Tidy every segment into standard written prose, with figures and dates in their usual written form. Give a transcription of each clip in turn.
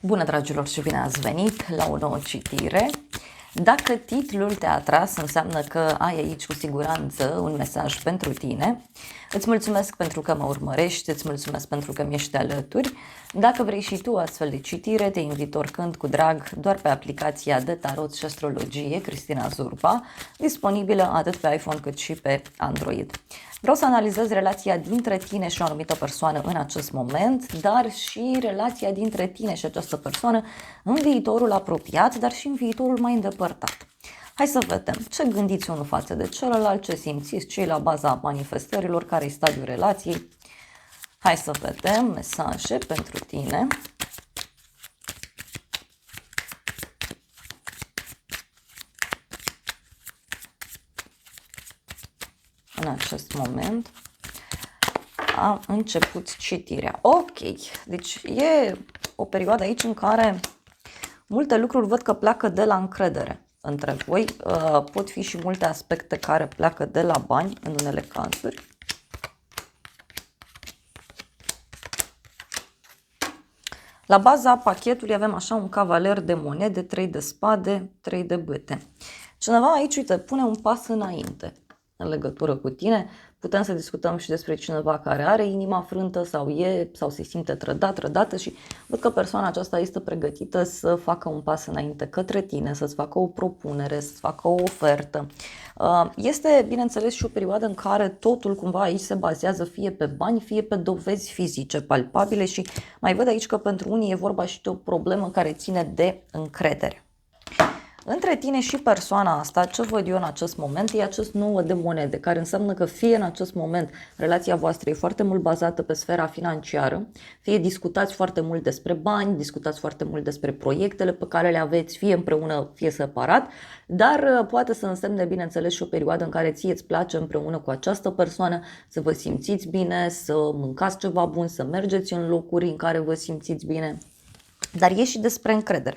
Bună, dragilor, și bine ați venit la o nouă citire. Dacă titlul te-a atras, înseamnă că ai aici cu siguranță un mesaj pentru tine. Îți mulțumesc pentru că mă urmărești, îți mulțumesc pentru că mi-ești alături. Dacă vrei și tu astfel de citire, te invit oricând cu drag doar pe aplicația de tarot și astrologie Cristina Zurba, disponibilă atât pe iPhone cât și pe Android. Vreau să analizez relația dintre tine și o anumită persoană în acest moment, dar și relația dintre tine și această persoană în viitorul apropiat, dar și în viitorul mai îndepărtat. Hai să vedem ce gândiți unul față de celălalt, ce simțiți, ce la baza manifestărilor, care e stadiul relației. Hai să vedem mesaje pentru tine. În acest moment a început citirea. Ok, deci e o perioadă aici în care multe lucruri văd că pleacă de la încredere între voi. Pot fi și multe aspecte care pleacă de la bani în unele cazuri. La baza pachetului avem așa un cavaler de monede, 3 de spade, 3 de bâte. Cineva aici, uite, pune un pas înainte în legătură cu tine. Putem să discutăm și despre cineva care are inima frântă sau se simte trădată și văd că persoana aceasta este pregătită să facă un pas înainte către tine, să-ți facă o propunere, să-ți facă o ofertă. Este, bineînțeles, și o perioadă în care totul cumva aici se bazează fie pe bani, fie pe dovezi fizice, palpabile și mai văd aici că pentru unii e vorba și de o problemă care ține de încredere. Între tine și persoana asta, ce văd eu în acest moment, e acest 9 de monede, care înseamnă că fie în acest moment relația voastră e foarte mult bazată pe sfera financiară, fie discutați foarte mult despre bani, discutați foarte mult despre proiectele pe care le aveți, fie împreună, fie separat, dar poate să însemne, bineînțeles, și o perioadă în care ție îți place împreună cu această persoană să vă simțiți bine, să mâncați ceva bun, să mergeți în locuri în care vă simțiți bine, dar e și despre încredere.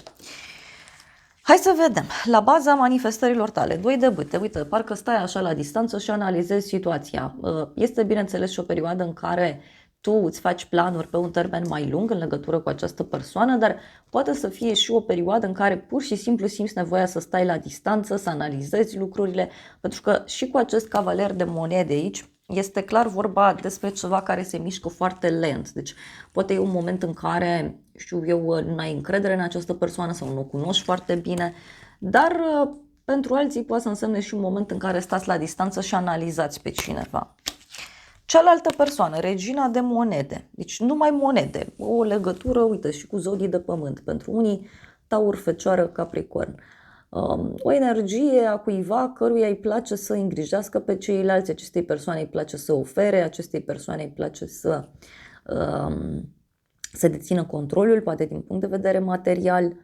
Hai să vedem, la baza manifestărilor tale, 2 de bâte, uite, parcă stai așa la distanță și analizezi situația. Este, bineînțeles, și o perioadă în care tu îți faci planuri pe un termen mai lung în legătură cu această persoană, dar poate să fie și o perioadă în care pur și simplu simți nevoia să stai la distanță, să analizezi lucrurile, pentru că și cu acest cavaler de monede aici, este clar vorba despre ceva care se mișcă foarte lent. Deci poate e un moment în care, știu eu, nu ai încredere în această persoană sau nu o cunoști foarte bine, dar pentru alții poate să însemne și un moment în care stați la distanță și analizați pe cineva. Cealaltă persoană, regina de monede, deci numai monede, o legătură, uite, și cu zodii de pământ. Pentru unii, Taur, Fecioară, Capricorn. O energie a cuiva căruia îi place să îngrijească pe ceilalți, acestei persoane îi place să ofere, acestei persoane îi place să dețină controlul, poate din punct de vedere material.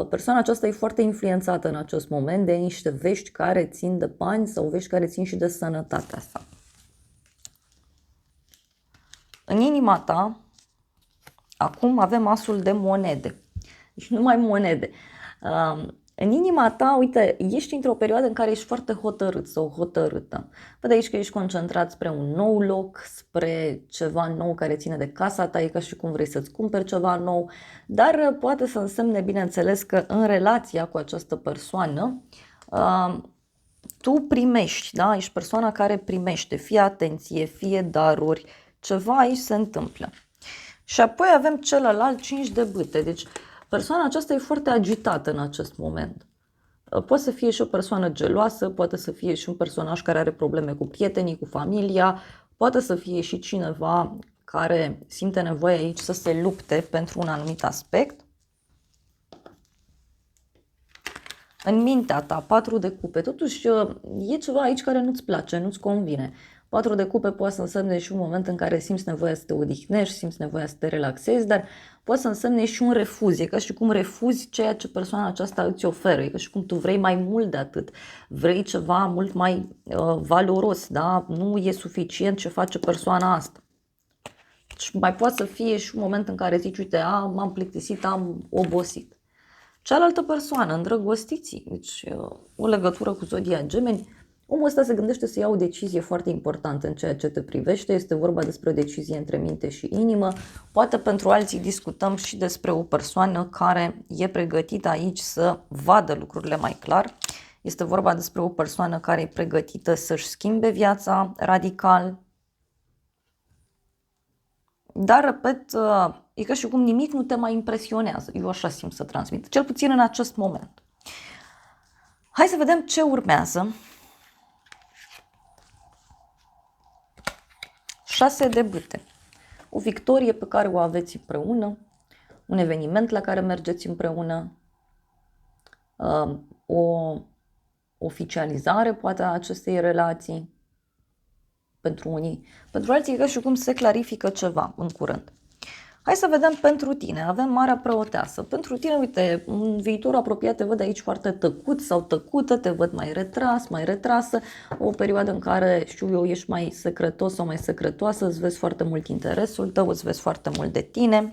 Persoana aceasta e foarte influențată în acest moment de niște vești care țin de bani sau vești care țin și de sănătatea sa. În inima ta, acum avem asul de monede, deci numai monede. În inima ta, uite, ești într-o perioadă în care ești foarte hotărât sau hotărâtă. Văd aici că ești concentrat spre un nou loc, spre ceva nou care ține de casa ta, e ca și cum vrei să-ți cumperi ceva nou, dar poate să însemne, bineînțeles, că în relația cu această persoană, tu primești, da? Ești persoana care primește, fie atenție, fie daruri, ceva aici se întâmplă. Și apoi avem celălalt 5 de bâte, deci persoana aceasta e foarte agitată în acest moment. Poate să fie și o persoană geloasă, poate să fie și un personaj care are probleme cu prietenii, cu familia, poate să fie și cineva care simte nevoie aici să se lupte pentru un anumit aspect. În mintea ta, 4 de cupe, totuși e ceva aici care nu-ți place, nu-ți convine. 4 de cupe poate să însemne și un moment în care simți nevoia să te odihnești, simți nevoia să te relaxezi, dar poate să însemne și un refuz, e ca și cum refuzi ceea ce persoana aceasta îți oferă, e ca și cum tu vrei mai mult de atât, vrei ceva mult mai valoros, da? Nu e suficient ce face persoana asta. Și mai poate să fie și un moment în care zici, uite, m-am plictisit, am obosit. Cealaltă persoană, îndrăgostiții, deci o legătură cu zodia Gemeni, Omul ăsta se gândește să ia o decizie foarte importantă în ceea ce te privește. Este vorba despre o decizie între minte și inimă. Poate pentru alții discutăm și despre o persoană care e pregătită aici să vadă lucrurile mai clar. Este vorba despre o persoană care e pregătită să-și schimbe viața radical. Dar, repet, e ca și cum nimic nu te mai impresionează. Eu așa simt să transmit, cel puțin în acest moment. Hai să vedem ce urmează. 6 de bâte. O victorie pe care o aveți împreună, un eveniment la care mergeți împreună, o oficializare poate a acestei relații pentru unii. Pentru alții e ca și cum se clarifică ceva în curând. Hai să vedem pentru tine. Avem Marea Preoteasă. Pentru tine, uite, în viitor apropiat te văd aici foarte tăcut sau tăcută, te văd mai retras, mai retrasă, o perioadă în care, știu eu, ești mai secretos sau mai secretoasă, îți vezi foarte mult interesul tău, îți vezi foarte mult de tine.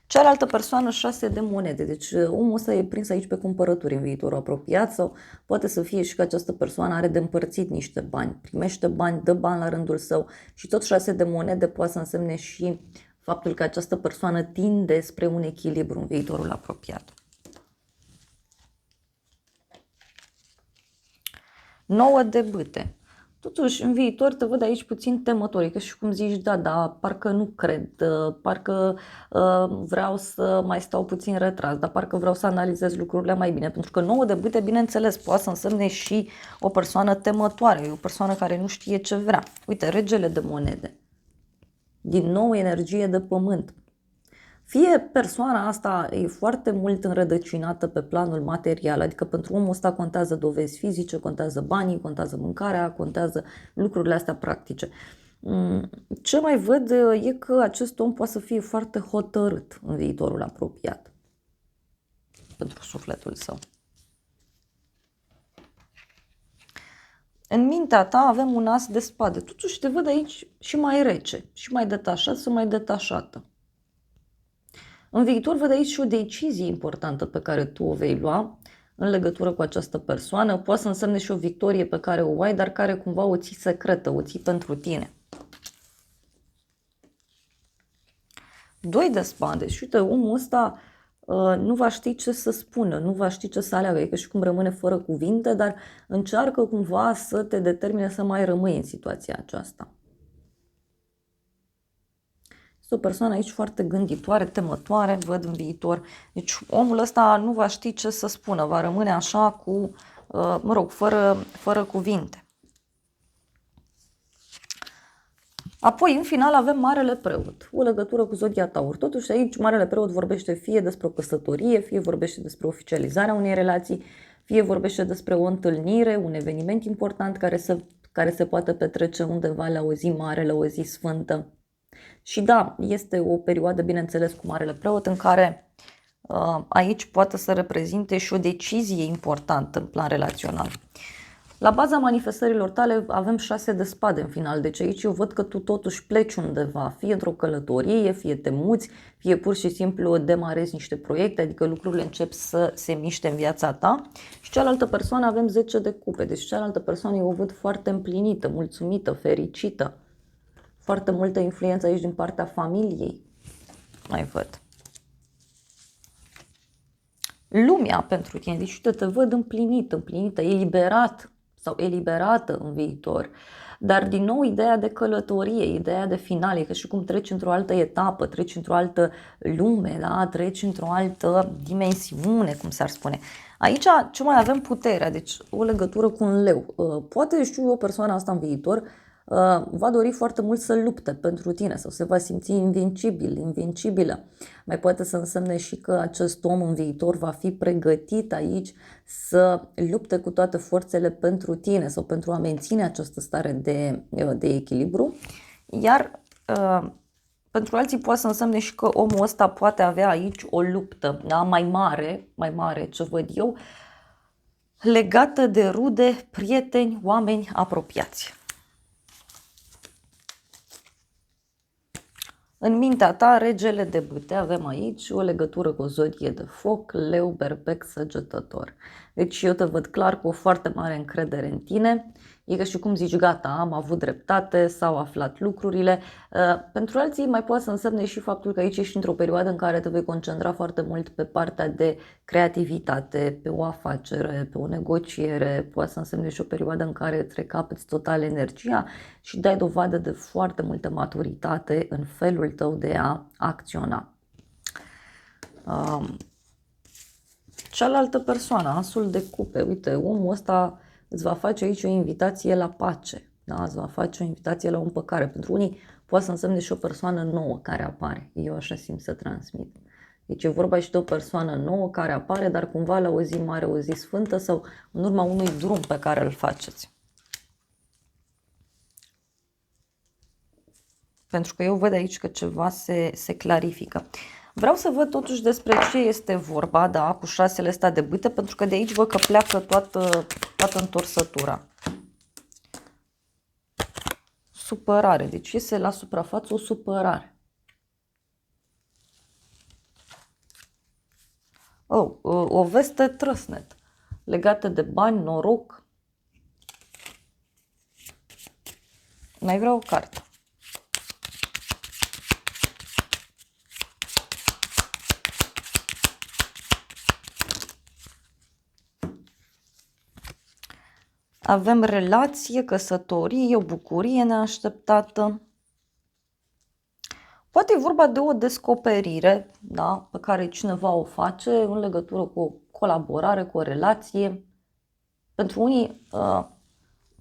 Cealaltă persoană, 6 de monede, deci omul ăsta e prins aici pe cumpărături în viitorul apropiat sau poate să fie și că această persoană are de împărțit niște bani, primește bani, dă bani la rândul său și tot 6 de monede poate să însemne și faptul că această persoană tinde spre un echilibru în viitorul apropiat. 9 de bâte. Totuși, în viitor te văd aici puțin temător, că și cum zici, da, parcă nu cred, parcă vreau să mai stau puțin retras, dar parcă vreau să analizez lucrurile mai bine, pentru că 9 de bâte, bineînțeles, poate să însemne și o persoană temătoare, o persoană care nu știe ce vrea. Uite, regele de monede. Din nou energie de pământ. Fie persoana asta e foarte mult înrădăcinată pe planul material, adică pentru omul ăsta contează dovezi fizice, contează banii, contează mâncarea, contează lucrurile astea practice. Ce mai văd e că acest om poate să fie foarte hotărât în viitorul apropiat pentru sufletul său. În mintea ta avem un as de spade. Totuși te văd aici și mai rece, și mai detașat sau mai detașată. În viitor văd aici și o decizie importantă pe care tu o vei lua în legătură cu această persoană. Poate să însemne și o victorie pe care o ai, dar care cumva o ții secretă, o ții pentru tine. 2 de spade. Și uite, omul ăsta nu va ști ce să spună, nu va ști ce să aleagă. E ca și cum rămâne fără cuvinte, dar încearcă cumva să te determine să mai rămâi în situația aceasta. Este o persoană aici foarte gânditoare, temătoare, văd în viitor. Deci omul ăsta nu va ști ce să spună, va rămâne așa cu, fără cuvinte. Apoi, în final, avem Marele Preot, o legătură cu Zodia Taur. Totuși aici Marele Preot vorbește fie despre o căsătorie, fie vorbește despre oficializarea unei relații, fie vorbește despre o întâlnire, un eveniment important care se poate petrece undeva la o zi mare, la o zi sfântă. Și da, este o perioadă, bineînțeles, cu Marele Preot în care aici poate să reprezinte și o decizie importantă în plan relațional. La baza manifestărilor tale avem 6 de spade în final, deci aici eu văd că tu totuși pleci undeva, fie într-o călătorie, fie te muți, fie pur și simplu demarezi niște proiecte, adică lucrurile încep să se miște în viața ta. Și cealaltă persoană avem 10 de cupe, deci cealaltă persoană eu o văd foarte împlinită, mulțumită, fericită. Foarte multă influență aici din partea familiei. Mai văd. Lumea pentru tine. Deci te văd împlinită, eliberat sau eliberată în viitor. Dar din nou ideea de călătorie, ideea de final, e că și cum treci într-o altă etapă, treci într-o altă lume, da? Treci într-o altă dimensiune, cum s-ar spune. Aici ce mai avem? Puterea, deci o legătură cu un leu. Poate, știu eu, persoana asta în viitor va dori foarte mult să lupte pentru tine sau se va simți invincibil, invincibilă. Mai poate să însemne și că acest om în viitor va fi pregătit aici să lupte cu toate forțele pentru tine sau pentru a menține această stare de echilibru. Iar pentru alții poate să însemne și că omul ăsta poate avea aici o luptă, da? mai mare, ce văd eu, legată de rude, prieteni, oameni apropiați. În mintea ta, regele de bâte, avem aici o legătură cu o zodie de foc, leu, berbec, săgetător. Deci eu te văd clar cu o foarte mare încredere în tine. E ca și cum zici, gata, am avut dreptate, s-au aflat lucrurile. Pentru alții mai poate să însemne și faptul că aici ești într-o perioadă în care te vei concentra foarte mult pe partea de creativitate, pe o afacere, pe o negociere. Poate să însemne și o perioadă în care îți recapeți total energia și dai dovadă de foarte multă maturitate în felul tău de a acționa. Cealaltă persoană, asul de cupe, uite, omul ăsta îți va face aici o invitație la pace, da? Îți va face o invitație la o împăcare. Pentru unii poate să însemne și o persoană nouă care apare, eu așa simt să transmit. Deci e vorba și de o persoană nouă care apare, dar cumva la o zi mare, o zi sfântă sau în urma unui drum pe care îl faceți. Pentru că eu văd aici că ceva se clarifică. Vreau să văd totuși despre ce este vorba, da, cu șasele astea de bâte, pentru că de aici văd că pleacă toată întorsătura. Supărare, deci iese la suprafață o supărare. O veste trăsnet, legată de bani, noroc. Mai vreau o carte. Avem relație, căsătorie, o bucurie neașteptată. Poate e vorba de o descoperire, da, pe care cineva o face în legătură cu o colaborare, cu o relație. Pentru unii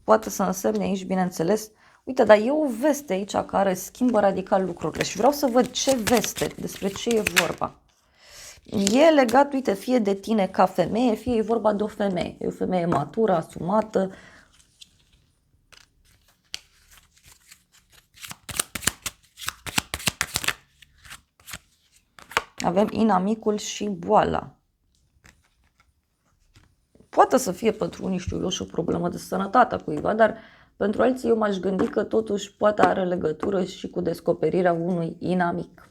poate să însemne aici, bineînțeles, uite, dar e o veste aici care schimbă radical lucrurile și vreau să văd ce veste, despre ce e vorba. E legat, uite, fie de tine ca femeie, fie e vorba de o femeie. E o femeie matură, asumată. Avem inamicul și boala. Poate să fie pentru unii, știu eu, și o problemă de sănătate a cuiva, dar pentru alții eu m-aș gândi că totuși poate are legătură și cu descoperirea unui inamic.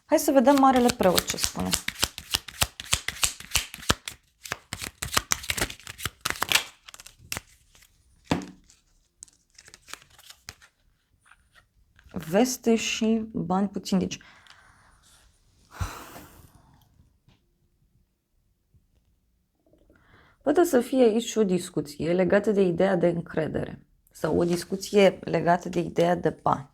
Hai să vedem Marele Preot ce spune. Veste și bani puțini. Deci, poate să fie aici o discuție legată de ideea de încredere sau o discuție legată de ideea de bani.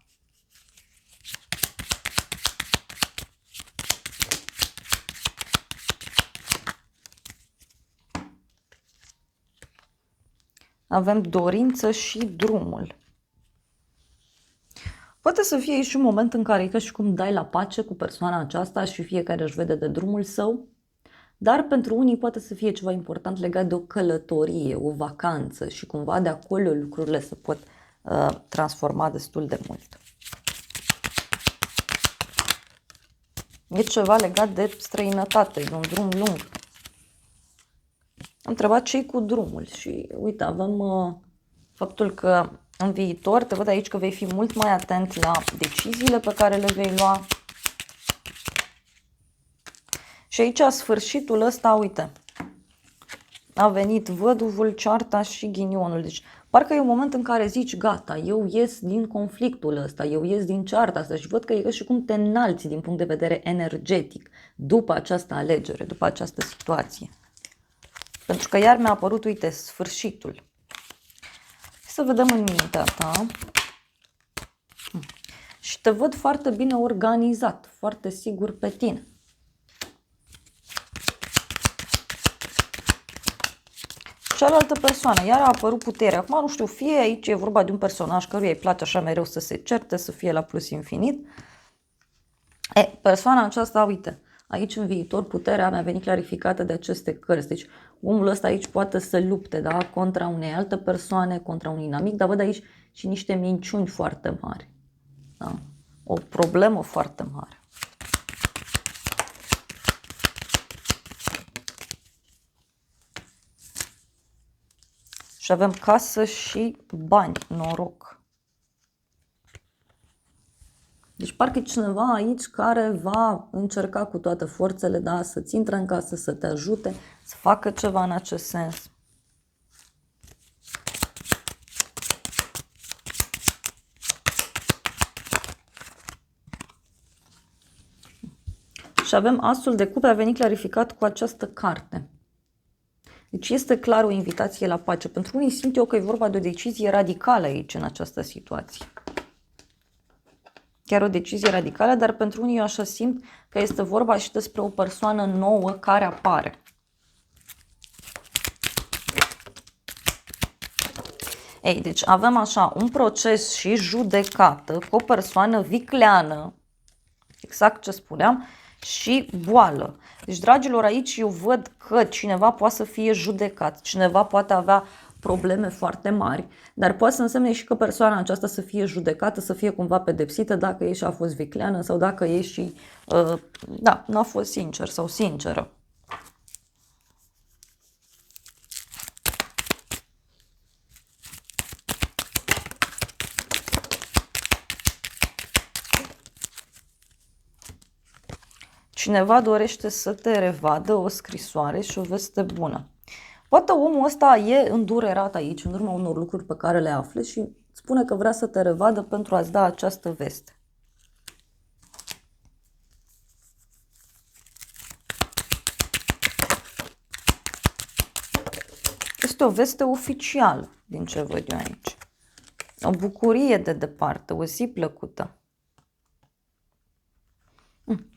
Avem dorință și drumul. Poate să fie aici un moment în care e ca și cum dai la pace cu persoana aceasta și fiecare își vede de drumul său, dar pentru unii poate să fie ceva important legat de o călătorie, o vacanță și cumva de acolo lucrurile se pot transforma destul de mult. E ceva legat de străinătate, de un drum lung. Am întrebat ce-i cu drumul și uite, avem faptul că în viitor, te văd aici că vei fi mult mai atent la deciziile pe care le vei lua. Și aici, sfârșitul ăsta, uite, a venit văduvul, cearta și ghinionul. Deci, parcă e un moment în care zici, gata, eu ies din conflictul ăsta, eu ies din cearta asta și văd că e ca și cum te înalți din punct de vedere energetic după această alegere, după această situație. Pentru că iar mi-a apărut, uite, sfârșitul. Să vedem în mintea ta. Și te văd foarte bine organizat, foarte sigur pe tine. Cealaltă persoană, iar a apărut puterea. Acum nu știu, fie aici e vorba de un personaj căruia îi place așa mereu să se certe, să fie la plus infinit. Persoana aceasta, uite, aici în viitor puterea mi-a venit clarificată de aceste cărți. Deci omul ăsta aici poate să lupte, da, contra unei alte persoane, contra unui inamic, dar văd aici și niște minciuni foarte mari. Da? O problemă foarte mare. Și avem casă și bani, noroc. Deci parcă e cineva aici care va încerca cu toate forțele, da, să-ți intre în casă, să te ajute, să facă ceva în acest sens. Și avem asul de cupe, a venit clarificat cu această carte. Deci este clar o invitație la pace. Pentru unii simt eu că e vorba de o decizie radicală aici, în această situație. Chiar o decizie radicală, dar pentru unii eu așa simt că este vorba și despre o persoană nouă care apare. Ei, deci avem așa un proces și judecată cu o persoană vicleană, exact ce spuneam, și boală. Deci, dragilor, aici eu văd că cineva poate să fie judecat, cineva poate avea probleme foarte mari, dar poate să însemne și că persoana aceasta să fie judecată, să fie cumva pedepsită dacă ei și a fost vicleană sau dacă ei și, da, nu a fost sincer sau sinceră. Cineva dorește să te revadă, o scrisoare și o veste bună. Poate omul ăsta e îndurerat aici, în urma unor lucruri pe care le afle și spune că vrea să te revadă pentru a-ți da această veste. Este o veste oficială, din ce văd eu aici. O bucurie de departe, o zi plăcută.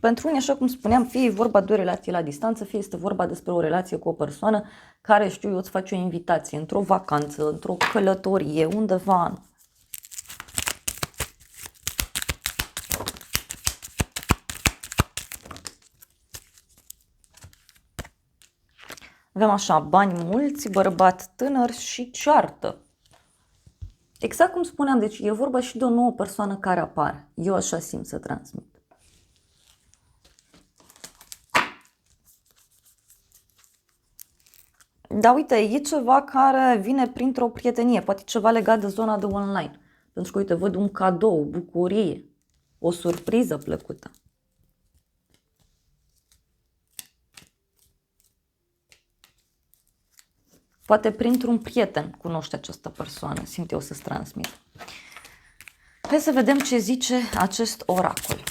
Pentru unii, așa cum spuneam, fie e vorba de o relație la distanță, fie este vorba despre o relație cu o persoană care, știu eu, îți face o invitație într-o vacanță, într-o călătorie, undeva. Avem așa, bani mulți, bărbat tânăr și ceartă. Exact cum spuneam, deci e vorba și de o nouă persoană care apare. Eu așa simt să transmit. Da, uite, e ceva care vine printr-o prietenie, poate ceva legat de zona de online. Pentru că, uite, văd un cadou, o bucurie, o surpriză plăcută. Poate printr-un prieten cunoște această persoană, simt eu să-ți transmit. Hai să vedem ce zice acest oracol.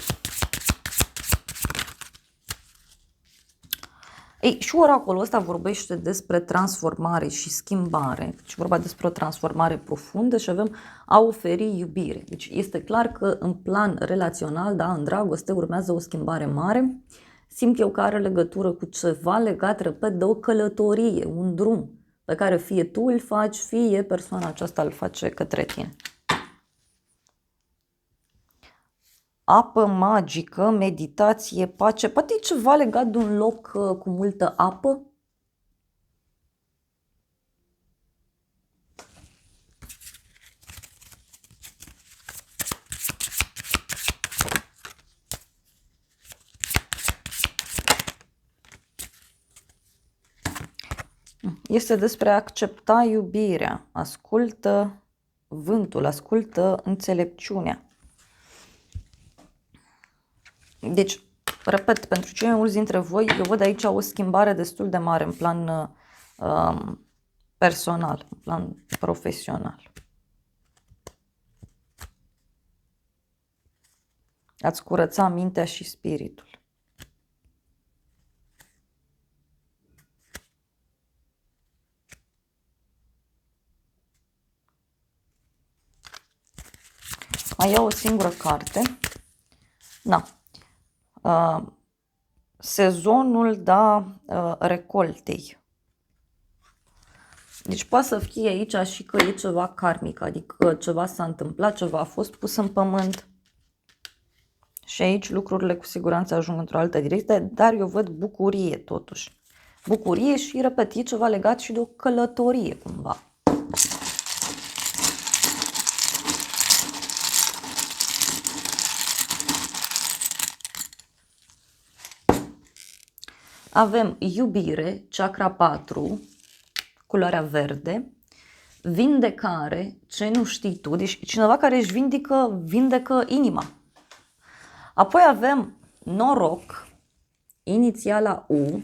Ei, și oracolul ăsta vorbește despre transformare și schimbare. Deci vorba despre o transformare profundă și avem a oferi iubire. Deci este clar că în plan relațional, da, în dragoste, urmează o schimbare mare. Simt eu că are legătură cu ceva legat, repet, de o călătorie, un drum pe care fie tu îl faci, fie persoana aceasta îl face către tine. Apă magică, meditație, pace. Poate e ceva legat de un loc cu multă apă? Este despre a accepta iubirea. Ascultă vântul, ascultă înțelepciunea. Deci, repet, pentru cei mai mulți dintre voi, eu văd aici o schimbare destul de mare în plan personal, în plan profesional. Ați curăța mintea și spiritul. Mai iau o singură carte. Na. Sezonul, da, recoltei. Deci poate să fie aici și că e ceva karmic, adică ceva s-a întâmplat, ceva a fost pus în pământ. Și aici lucrurile cu siguranță ajung într-o altă direcție, dar eu văd bucurie totuși. Bucurie și, repet, e ceva legat și de o călătorie cumva. Avem iubire, chakra 4, culoarea verde, vindecare, ce nu știi tu, deci cineva care își vindecă inima. Apoi avem noroc, inițiala U,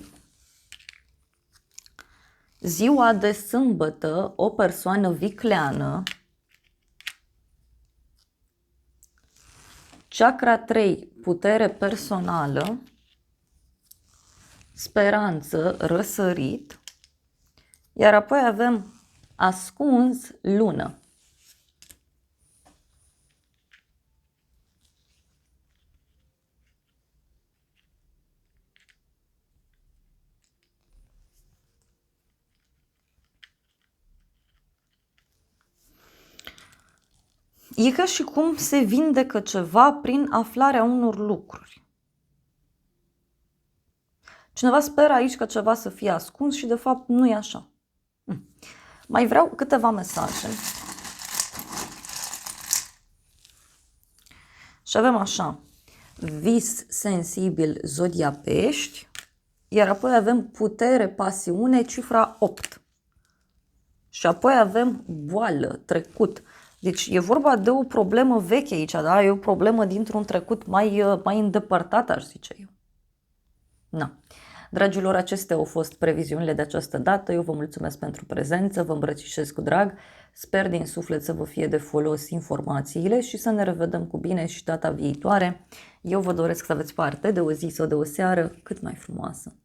ziua de sâmbătă, o persoană vicleană, chakra 3, putere personală, speranță, răsărit, iar apoi avem ascuns, lună. E ca și cum se vindecă ceva prin aflarea unor lucruri. Cineva speră aici că ceva să fie ascuns și de fapt nu e așa. Mai vreau câteva mesaje. Și avem așa, vis sensibil, zodia Pești, iar apoi avem putere, pasiune, cifra 8. Și apoi avem boală, trecut. Deci e vorba de o problemă veche aici, da? E o problemă dintr-un trecut mai îndepărtat, aș zice eu. Na. Dragilor, acestea au fost previziunile de această dată. Eu vă mulțumesc pentru prezență, vă îmbrățișez cu drag. Sper din suflet să vă fie de folos informațiile și să ne revedem cu bine și data viitoare. Eu vă doresc să aveți parte de o zi sau de o seară cât mai frumoasă.